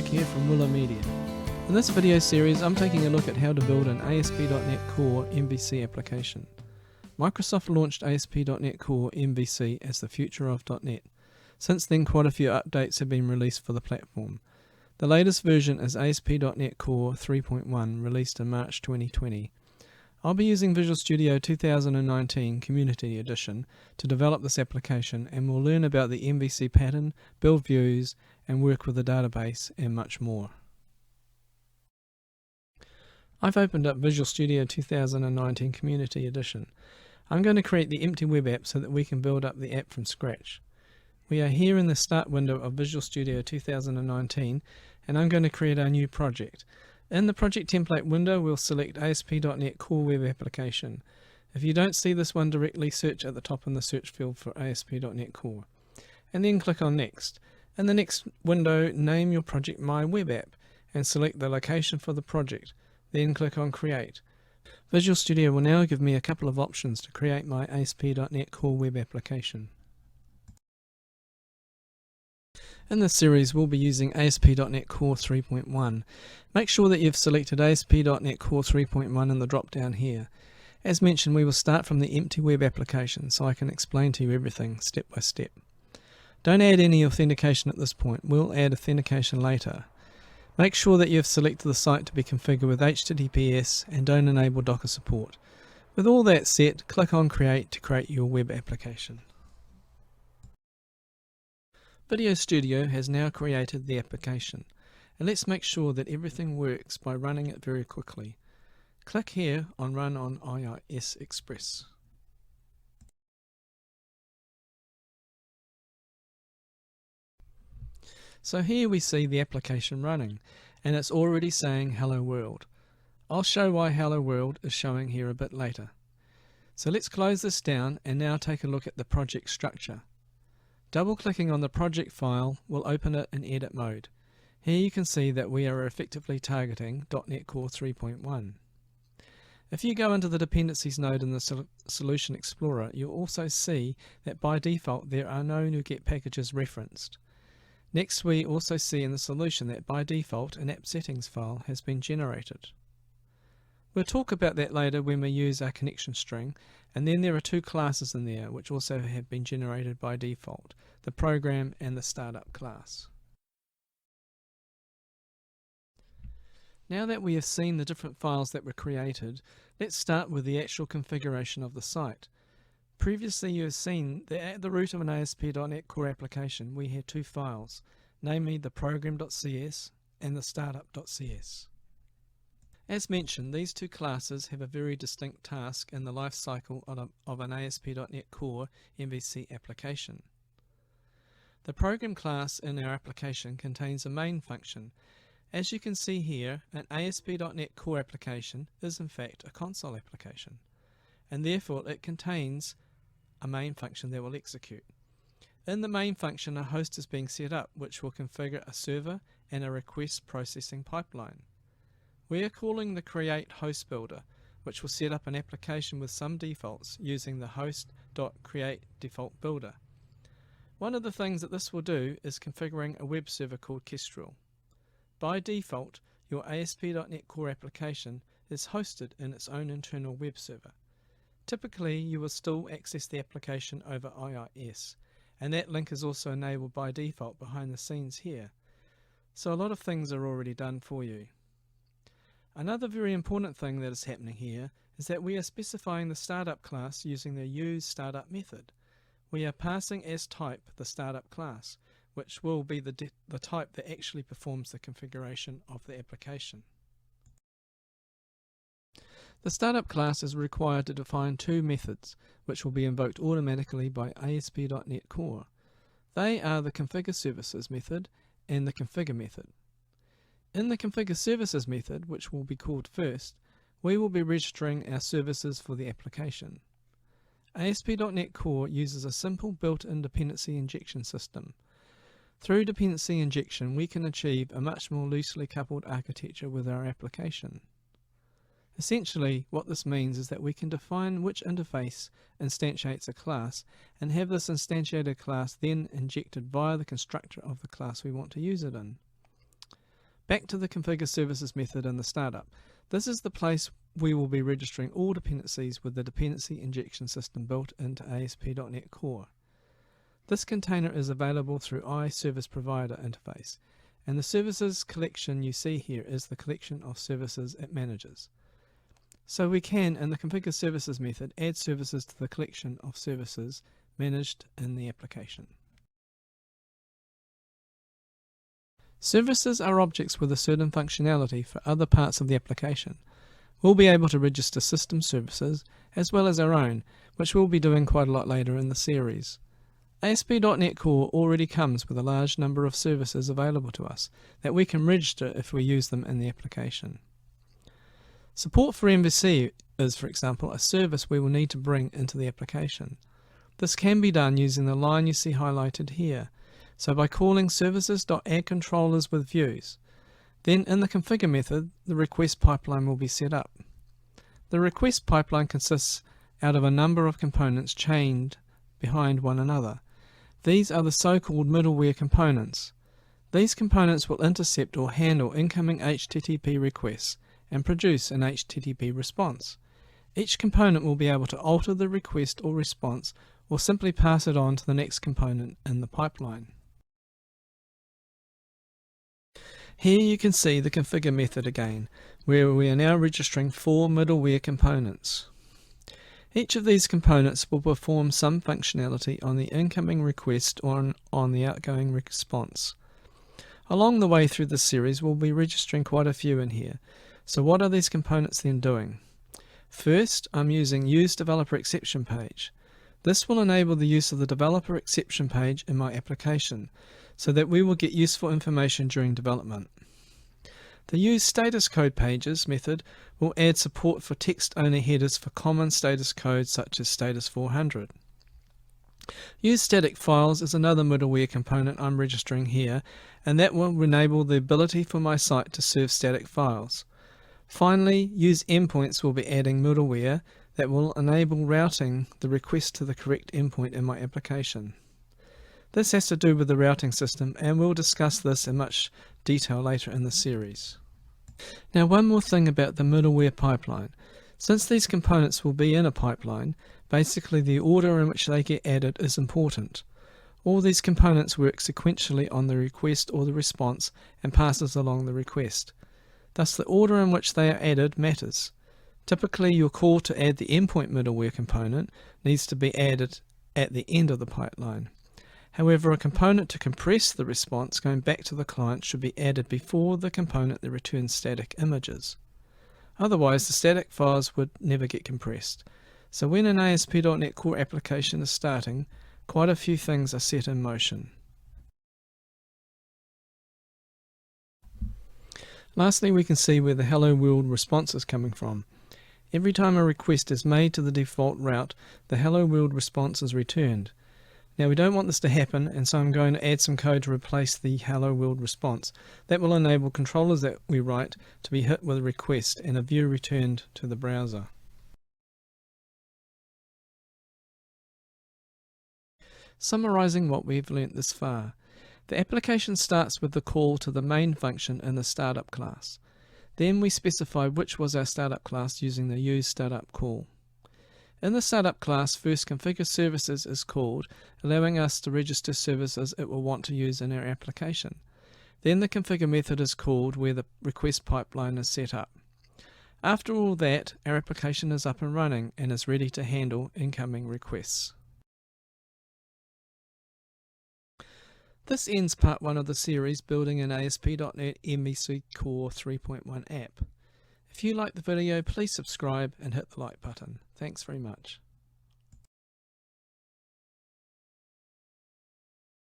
Mike here from Willa Media. In this video series I'm taking a look at how to build an ASP.NET Core MVC application. Microsoft launched ASP.NET Core MVC as the future of .NET. Since then quite a few updates have been released for the platform. The latest version is ASP.NET Core 3.1 released in March 2020. I'll be using Visual Studio 2019 Community Edition to develop this application, and we'll learn about the MVC pattern, build views, and work with the database, and much more. I've opened up Visual Studio 2019 Community Edition. I'm going to create the empty web app so that we can build up the app from scratch. We are here in the Start window of Visual Studio 2019, and I'm going to create our new project. In the project template window, we'll select ASP.NET Core Web Application. If you don't see this one directly, search at the top in the search field for ASP.NET Core. And then click on Next. In the next window, name your project My Web App and select the location for the project. Then click on Create. Visual Studio will now give me a couple of options to create my ASP.NET Core Web Application. In this series we'll be using ASP.NET Core 3.1. Make sure that you've selected ASP.NET Core 3.1 in the drop down here. As mentioned, we will start from the empty web application so I can explain to you everything step by step. Don't add any authentication at this point, we'll add authentication later. Make sure that you've selected the site to be configured with HTTPS and don't enable Docker support. With all that set, click on Create to create your web application. Video Studio has now created the application, and let's make sure that everything works by running it very quickly. Click here on Run on iOS Express. So here we see the application running, and it's already saying Hello World. I'll show why Hello World is showing here a bit later. So let's close this down and now take a look at the project structure. Double-clicking on the project file will open it in edit mode. Here you can see that we are effectively targeting .NET Core 3.1. If you go into the Dependencies node in the Solution Explorer, you'll also see that by default there are no NuGet packages referenced. Next, we also see in the solution that by default an app settings file has been generated. We'll talk about that later when we use our connection string, and then there are two classes in there which also have been generated by default, the program and the startup class. Now that we have seen the different files that were created, let's start with the actual configuration of the site. Previously you have seen that at the root of an ASP.NET Core application we had two files, namely the program.cs and the startup.cs. As mentioned, these two classes have a very distinct task in the life cycle of an ASP.NET Core MVC application. The program class in our application contains a main function. As you can see here, an ASP.NET Core application is in fact a console application, and therefore it contains a main function that will execute. In the main function, a host is being set up which will configure a server and a request processing pipeline. We are calling the create host builder, which will set up an application with some defaults using the host.create default builder. One of the things that this will do is configuring a web server called Kestrel. By default, your ASP.NET Core application is hosted in its own internal web server. Typically, you will still access the application over IIS, and that link is also enabled by default behind the scenes here. So a lot of things are already done for you. Another very important thing that is happening here is that we are specifying the startup class using the useStartup method. We are passing as type the startup class, which will be the type that actually performs the configuration of the application. The startup class is required to define two methods, which will be invoked automatically by ASP.NET Core. They are the configure services method and the configure method. In the configure services method, which will be called first, we will be registering our services for the application. ASP.NET Core uses a simple built-in dependency injection system. Through dependency injection, we can achieve a much more loosely coupled architecture with our application. Essentially, what this means is that we can define which interface instantiates a class and have this instantiated class then injected via the constructor of the class we want to use it in. Back to the configure services method in the startup. This is the place we will be registering all dependencies with the dependency injection system built into ASP.NET Core. This container is available through iService Provider interface, and the services collection you see here is the collection of services it manages. So we can, in the configure services method, add services to the collection of services managed in the application. Services are objects with a certain functionality for other parts of the application. We'll be able to register system services as well as our own, which we'll be doing quite a lot later in the series. ASP.NET Core already comes with a large number of services available to us that we can register if we use them in the application. Support for MVC is, for example, a service we will need to bring into the application. This can be done using the line you see highlighted here, so by calling services.addControllers with views. Then in the configure method, the request pipeline will be set up. The request pipeline consists out of a number of components chained behind one another. These are the so-called middleware components. These components will intercept or handle incoming HTTP requests and produce an HTTP response. Each component will be able to alter the request or response or simply pass it on to the next component in the pipeline. Here you can see the configure method again, where we are now registering 4 middleware components. Each of these components will perform some functionality on the incoming request or on the outgoing response. Along the way through this series we'll be registering quite a few in here. So what are these components then doing? First, I'm using Use Developer Exception Page. This will enable the use of the developer exception page in my application, so that we will get useful information during development. The Use Status Code Pages method will add support for text-only headers for common status codes such as Status 400. Use Static Files is another middleware component I'm registering here, and that will enable the ability for my site to serve static files. Finally, Use Endpoints will be adding middleware that will enable routing the request to the correct endpoint in my application. This has to do with the routing system, and we'll discuss this in much detail later in the series. Now, one more thing about the middleware pipeline. Since these components will be in a pipeline, basically the order in which they get added is important. All these components work sequentially on the request or the response and passes along the request. Thus, the order in which they are added matters. Typically, your call to add the endpoint middleware component needs to be added at the end of the pipeline. However, a component to compress the response going back to the client should be added before the component that returns static images. Otherwise, the static files would never get compressed. So when an ASP.NET Core application is starting, quite a few things are set in motion. Lastly, we can see where the Hello World response is coming from. Every time a request is made to the default route, the Hello World response is returned. Now we don't want this to happen, and so I'm going to add some code to replace the Hello World response. That will enable controllers that we write to be hit with a request and a view returned to the browser. Summarizing what we've learnt this far. The application starts with the call to the main function in the startup class. Then we specify which was our startup class using the use startup call. In the startup class, first configure services is called, allowing us to register services it will want to use in our application. Then the configure method is called where the request pipeline is set up. After all that, our application is up and running and is ready to handle incoming requests. This ends part 1 of the series building an ASP.NET MVC Core 3.1 app. If you liked the video, please subscribe and hit the like button. Thanks very much.